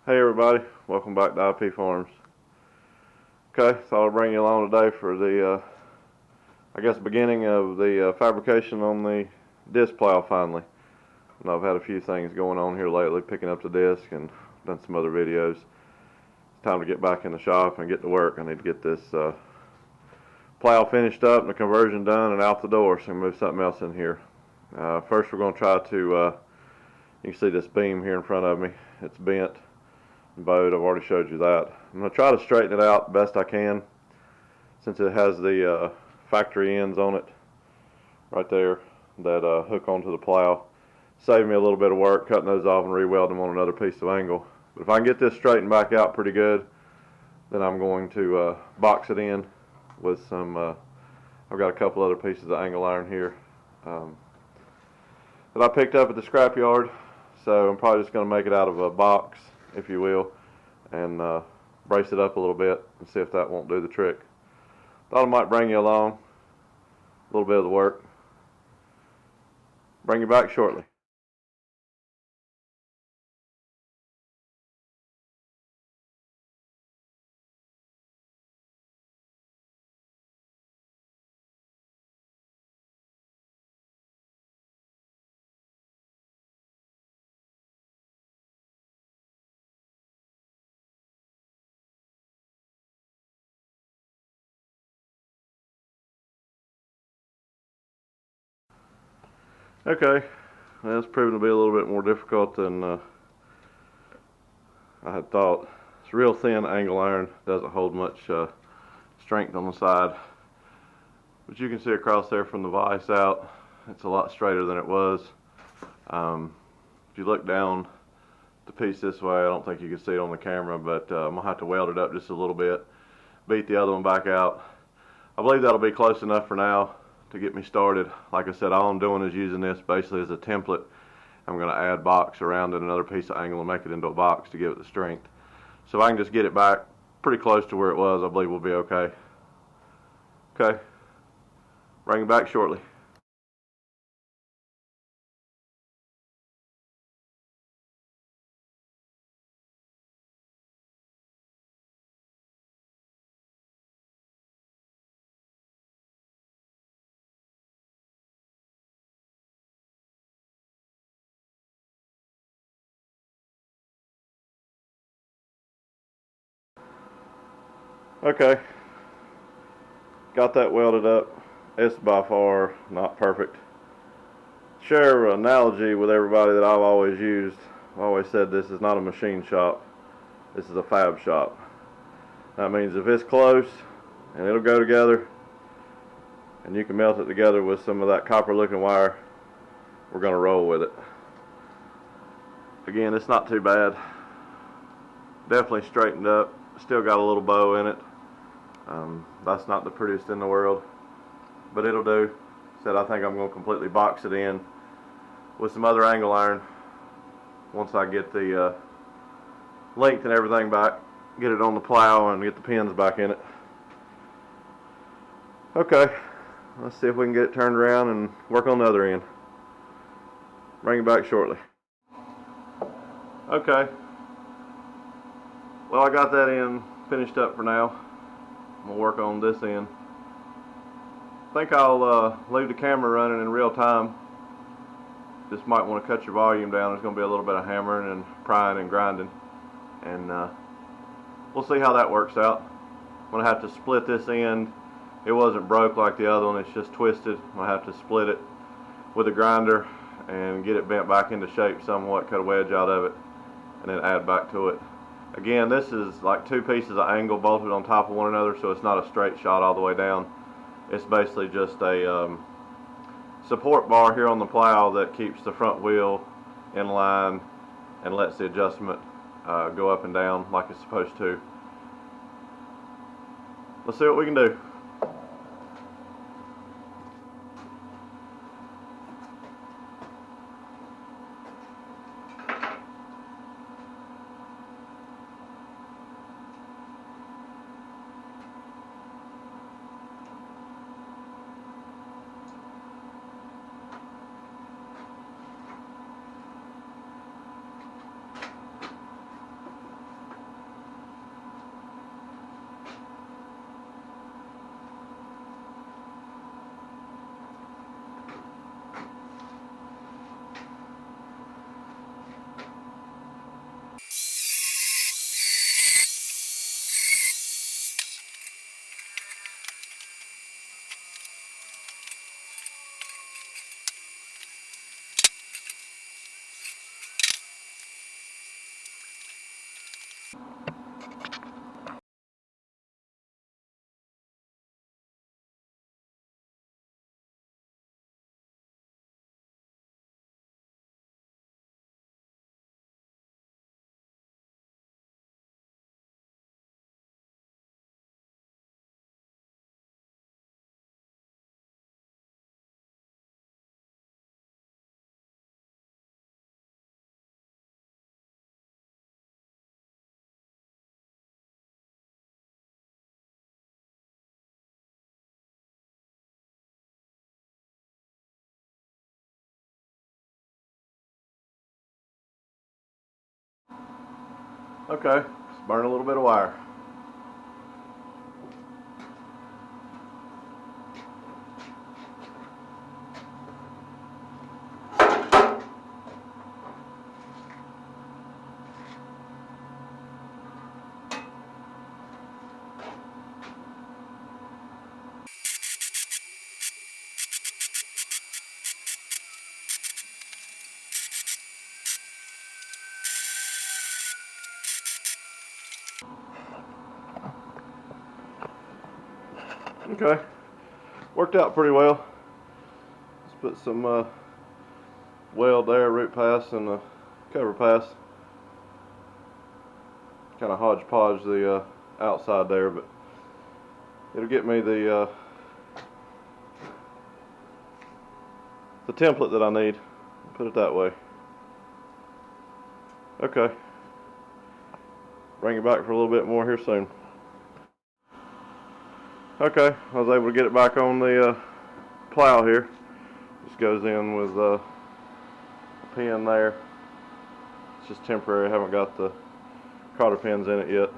Hey everybody, welcome back to IP Farms. Okay, so I'll bring you along today for the, beginning of the fabrication on the disc plow finally. And I've had a few things going on here lately, picking up the disc and done some other videos. It's time to get back in the shop and get to work. I need to get this plow finished up and the conversion done and out the door, so I can move something else in here. First we're going to try to, you can see this beam here in front of me, it's bent. Bowed. I've already showed you that. I'm going to try to straighten it out best I can, since it has the factory ends on it right there that hook onto the plow. Save me a little bit of work cutting those off and re-welding them on another piece of angle. But if I can get this straightened back out pretty good, then I'm going to box it in with some, I've got a couple other pieces of angle iron here that I picked up at the scrap yard, so I'm probably just going to make it out of a box, if you will, and brace it up a little bit and see if that won't do the trick. Thought I might bring you along a little bit of the work. Bring you back shortly. Okay, that's proven to be a little bit more difficult than I had thought. It's real thin angle iron, doesn't hold much strength on the side. But you can see across there from the vise out, it's a lot straighter than it was. If you look down the piece this way, I don't think you can see it on the camera, but I'm going to have to weld it up just a little bit, beat the other one back out. I believe that'll be close enough for now to get me started. Like I said, all I'm doing is using this basically as a template. I'm going to add box around it, another piece of angle, and make it into a box to give it the strength. So if I can just get it back pretty close to where it was, I believe we'll be okay. Okay, bring it back shortly. Okay, got that welded up. It's by far not perfect. Share an analogy with everybody that I've always used. I've always said this is not a machine shop. This is a fab shop. That means if it's close and it'll go together and you can melt it together with some of that copper looking wire, we're going to roll with it. Again, it's not too bad. Definitely straightened up. Still got a little bow in it. That's not the prettiest in the world, but it'll do. Said I think I'm going to completely box it in with some other angle iron once I get the length and everything back, get it on the plow and get the pins back in it. Okay, let's see if we can get it turned around and work on the other end. Bring it back shortly. Okay, well, I got that end finished up for now. I'm going to work on this end. I think I'll leave the camera running in real time. Just might want to cut your volume down. There's going to be a little bit of hammering and prying and grinding, and we'll see how that works out. I'm going to have to split this end. It wasn't broke like the other one, it's just twisted. I'm going to have to split it with a grinder and get it bent back into shape somewhat, cut a wedge out of it, and then add back to it. Again, this is like two pieces of angle bolted on top of one another, so it's not a straight shot all the way down. It's basically just a support bar here on the plow that keeps the front wheel in line and lets the adjustment go up and down like it's supposed to. Let's see what we can do. Okay, let's burn a little bit of wire. Okay, worked out pretty well. Let's put some weld there, root pass, and a cover pass. Kind of hodgepodge the outside there, but it'll get me the template that I need. Put it that way. Okay. Bring it back for a little bit more here soon. Okay, I was able to get it back on the plow here. Just goes in with a pin there. It's just temporary. I haven't got the cotter pins in it yet.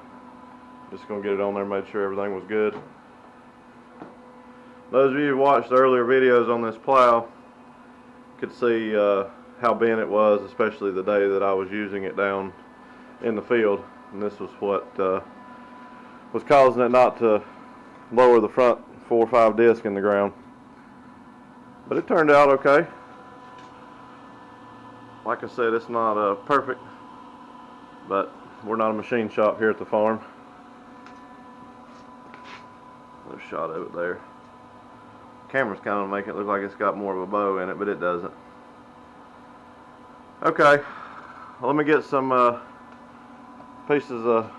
Just gonna get it on there, made sure everything was good. Those of you who watched earlier videos on this plow could see how bent it was, especially the day that I was using it down in the field. And this was what was causing it not to lower the front 4 or 5 discs in the ground. But it turned out okay. Like I said, it's not perfect, but we're not a machine shop here at the farm. Another shot of it there. Camera's kind of making it look like it's got more of a bow in it, but it doesn't. Okay, well, let me get some pieces of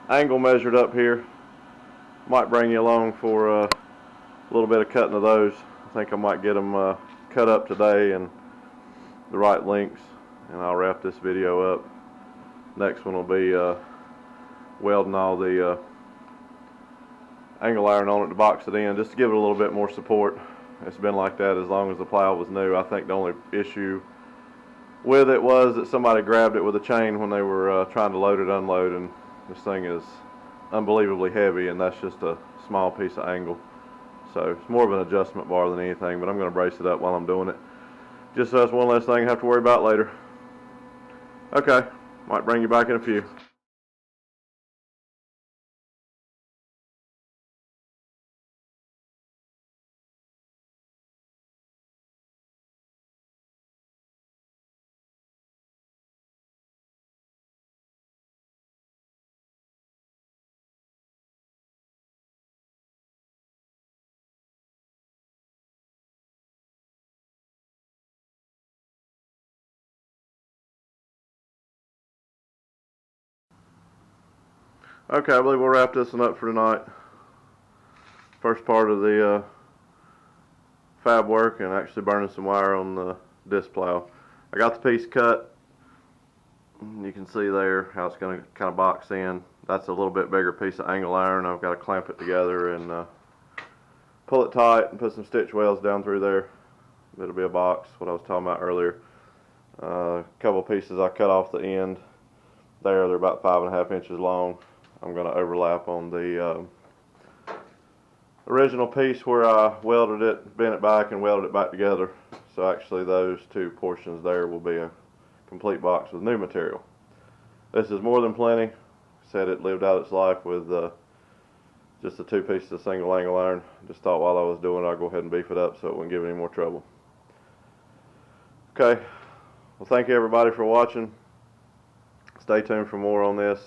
angle measured up here. Might bring you along for a little bit of cutting of those. I think I might get them cut up today and the right lengths, and I'll wrap this video up. Next one will be welding all the angle iron on it to box it in, just to give it a little bit more support. It's been like that as long as the plow was new. I think the only issue with it was that somebody grabbed it with a chain when they were trying to load it, unload, and this thing is unbelievably heavy, and that's just a small piece of angle. So it's more of an adjustment bar than anything, but I'm going to brace it up while I'm doing it, just so that's one less thing I have to worry about later. Okay, might bring you back in a few. Okay, I believe we'll wrap this one up for tonight. First part of the fab work and actually burning some wire on the disc plow. I got the piece cut. You can see there how it's going to kind of box in. That's a little bit bigger piece of angle iron. I've got to clamp it together and pull it tight and put some stitch welds down through there. It'll be a box, what I was talking about earlier. A couple pieces I cut off the end there. They're about 5.5 inches long. I'm going to overlap on the original piece where I welded it, bent it back, and welded it back together. So actually those two portions there will be a complete box with new material. This is more than plenty. Said it lived out its life with just the 2 pieces of single angle iron. Just thought while I was doing it, I'd go ahead and beef it up so it wouldn't give any more trouble. Okay, well, thank you everybody for watching. Stay tuned for more on this.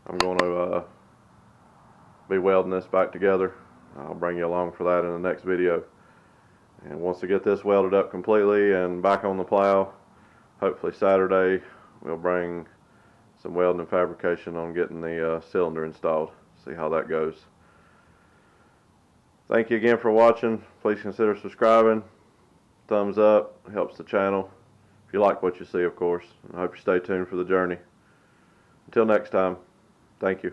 I'm going to be welding this back together. I'll bring you along for that in the next video. And once I get this welded up completely and back on the plow, hopefully Saturday we'll bring some welding and fabrication on getting the cylinder installed. See how that goes. Thank you again for watching. Please consider subscribing. Thumbs up helps the channel. If you like what you see, of course. And I hope you stay tuned for the journey. Until next time, thank you.